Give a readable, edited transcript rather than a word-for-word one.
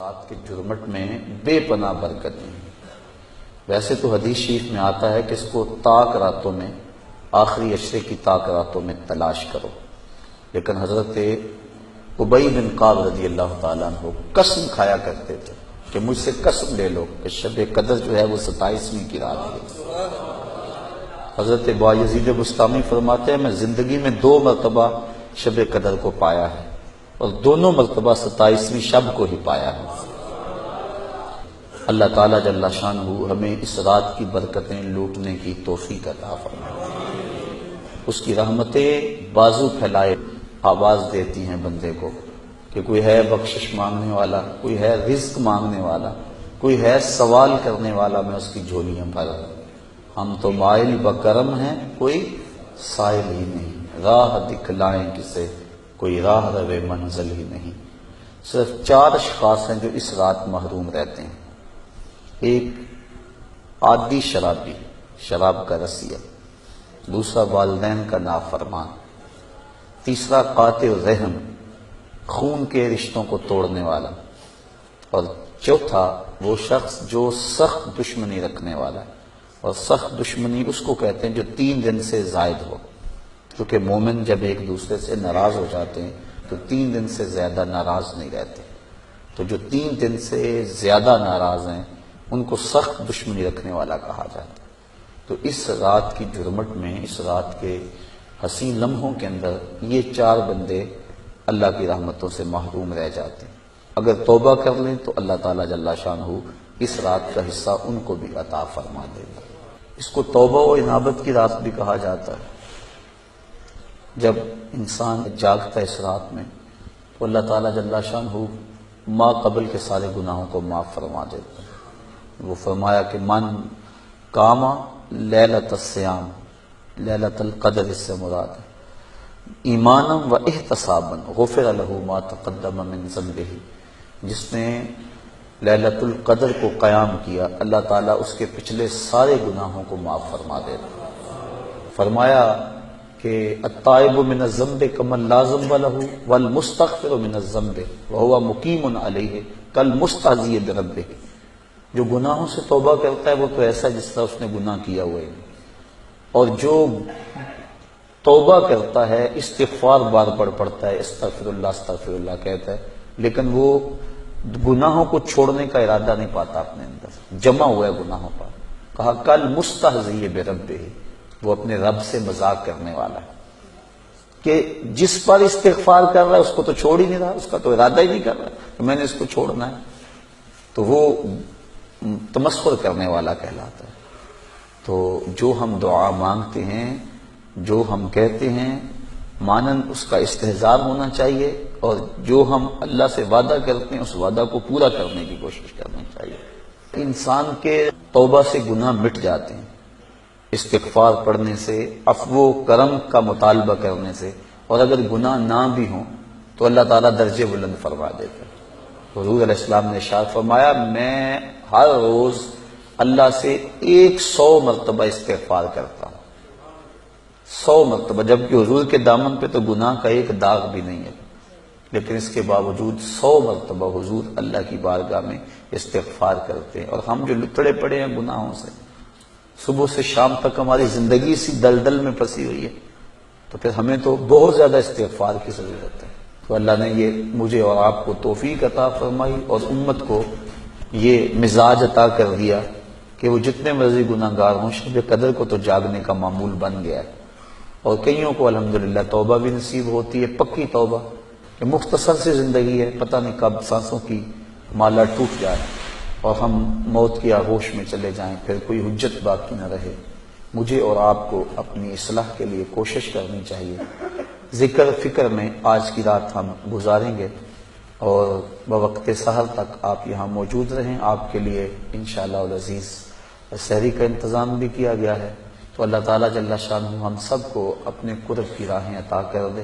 رات کے جرمٹ میں بے پناہ برکتیں ہیں۔ ویسے تو حدیث شریف میں آتا ہے کہ اس کو طاق راتوں میں، آخری عشرے کی طاق راتوں میں تلاش کرو، لیکن حضرت ابی بن کعب رضی اللہ تعالیٰ عنہ قسم کھایا کرتے تھے کہ مجھ سے قسم لے لو کہ شب قدر جو ہے وہ 27ویں کی رات ہے۔ حضرت بایزید بستامی فرماتے ہیں میں زندگی میں 2 مرتبہ شب قدر کو پایا ہے اور دونوں مرتبہ 27ویں شب کو ہی پایا ہے۔ اللہ تعالیٰ جل شانہ ہمیں اس رات کی برکتیں لوٹنے کی توفیق عطا فرمائے۔ اس کی رحمتیں بازو پھیلائے آواز دیتی ہیں بندے کو کہ کوئی ہے بخشش مانگنے والا، کوئی ہے رزق مانگنے والا، کوئی ہے سوال کرنے والا، میں اس کی جھولیاں بھر دوں۔ ہم تو مائل بکرم ہیں، کوئی سائل ہی نہیں، راہ دکھلائیں کسے، کوئی راہ روے منزل ہی نہیں۔ صرف 4 اشخاص ہیں جو اس رات محروم رہتے ہیں۔ ایک عادی شرابی، شراب کا رسیہ، دوسرا والدین کا نافرمان، تیسرا قاطع الرحم، خون کے رشتوں کو توڑنے والا، اور چوتھا وہ شخص جو سخت دشمنی رکھنے والا ہے۔ اور سخت دشمنی اس کو کہتے ہیں جو 3 دن سے زائد ہو، کیونکہ مومن جب ایک دوسرے سے ناراض ہو جاتے ہیں تو 3 دن سے زیادہ ناراض نہیں رہتے۔ تو جو 3 دن سے زیادہ ناراض ہیں ان کو سخت دشمنی رکھنے والا کہا جاتا ہے۔ تو اس رات کی جرمٹ میں، اس رات کے حسین لمحوں کے اندر یہ 4 بندے اللہ کی رحمتوں سے محروم رہ جاتے ہیں۔ اگر توبہ کر لیں تو اللہ تعالیٰ جل شانہ اس رات کا حصہ ان کو بھی عطا فرما دے گا۔ اس کو توبہ و انابت کی رات بھی کہا جاتا ہے۔ جب انسان جاگتا ہے اس رات میں تو اللہ تعالیٰ جل شانہ ما قبل کے سارے گناہوں کو معاف فرما دیتا ہے۔ وہ فرمایا کہ من قام لیلۃ الصیام، لیلۃ القدر اس سے مراد ہے، ایمانا و احتسابا غفر لہ ما تقدم من ذنبہ، جس نے لیلۃ القدر کو قیام کیا اللہ تعالیٰ اس کے پچھلے سارے گناہوں کو معاف فرما دیتا ہے۔ فرمایا کہ التائب من الذنب کمن لا ذنب لہ والمستغفر من الذنب وہو مقیم علیہ کالمستہزئ بربہ، جو گناہوں سے توبہ کرتا ہے وہ تو ایسا جس طرح اس نے گناہ کیا ہوا ہے، اور جو توبہ کرتا ہے استغفار بار بار پڑھتا ہے، استغفر اللہ کہتا ہے، لیکن وہ گناہوں کو چھوڑنے کا ارادہ نہیں پاتا اپنے اندر، جمع ہوا ہے گناہوں پر۔ کہا کل مستہزئ بربہ، وہ اپنے رب سے مذاق کرنے والا ہے کہ جس پر استغفار کر رہا ہے اس کو تو چھوڑ ہی نہیں رہا، اس کا تو ارادہ ہی نہیں کر رہا کہ میں نے اس کو چھوڑنا ہے، تو وہ تمسخر کرنے والا کہلاتا ہے۔ تو جو ہم دعا مانگتے ہیں، جو ہم کہتے ہیں، مانند اس کا استحضار ہونا چاہیے، اور جو ہم اللہ سے وعدہ کرتے ہیں اس وعدہ کو پورا کرنے کی کوشش کرنی چاہیے۔ انسان کے توبہ سے گناہ مٹ جاتے ہیں استغفار پڑھنے سے، عفو و کرم کا مطالبہ کرنے سے، اور اگر گناہ نہ بھی ہوں تو اللہ تعالیٰ درجے بلند فرما دیتا ہے۔ حضور علیہ السلام نے ارشاد فرمایا میں ہر روز اللہ سے 100 مرتبہ استغفار کرتا ہوں، 100 مرتبہ، جبکہ حضور کے دامن پہ تو گناہ کا ایک داغ بھی نہیں ہے، لیکن اس کے باوجود 100 مرتبہ حضور اللہ کی بارگاہ میں استغفار کرتے ہیں۔ اور ہم جو لتڑے پڑے ہیں گناہوں سے، صبح سے شام تک ہماری زندگی اسی دلدل میں پھنسی ہوئی ہے، تو پھر ہمیں تو بہت زیادہ استغفار کی ضرورت ہے۔ تو اللہ نے یہ مجھے اور آپ کو توفیق عطا فرمائی اور امت کو یہ مزاج عطا کر دیا کہ وہ جتنے مرضی گناہ گار ہوں شب قدر کو تو جاگنے کا معمول بن گیا ہے، اور کئیوں کو الحمدللہ توبہ بھی نصیب ہوتی ہے، پکی توبہ، کہ مختصر سی زندگی ہے، پتہ نہیں کب سانسوں کی مالا ٹوٹ جائے اور ہم موت کی آغوش میں چلے جائیں، پھر کوئی حجت باقی نہ رہے۔ مجھے اور آپ کو اپنی اصلاح کے لیے کوشش کرنی چاہیے۔ ذکر فکر میں آج کی رات ہم گزاریں گے، اور بوقت سحر تک آپ یہاں موجود رہیں۔ آپ کے لیے انشاءاللہ العزیز سحری کا انتظام بھی کیا گیا ہے، تو اللہ تعالیٰ جل شانہ ہم سب کو اپنے قرب کی راہیں عطا کر دے۔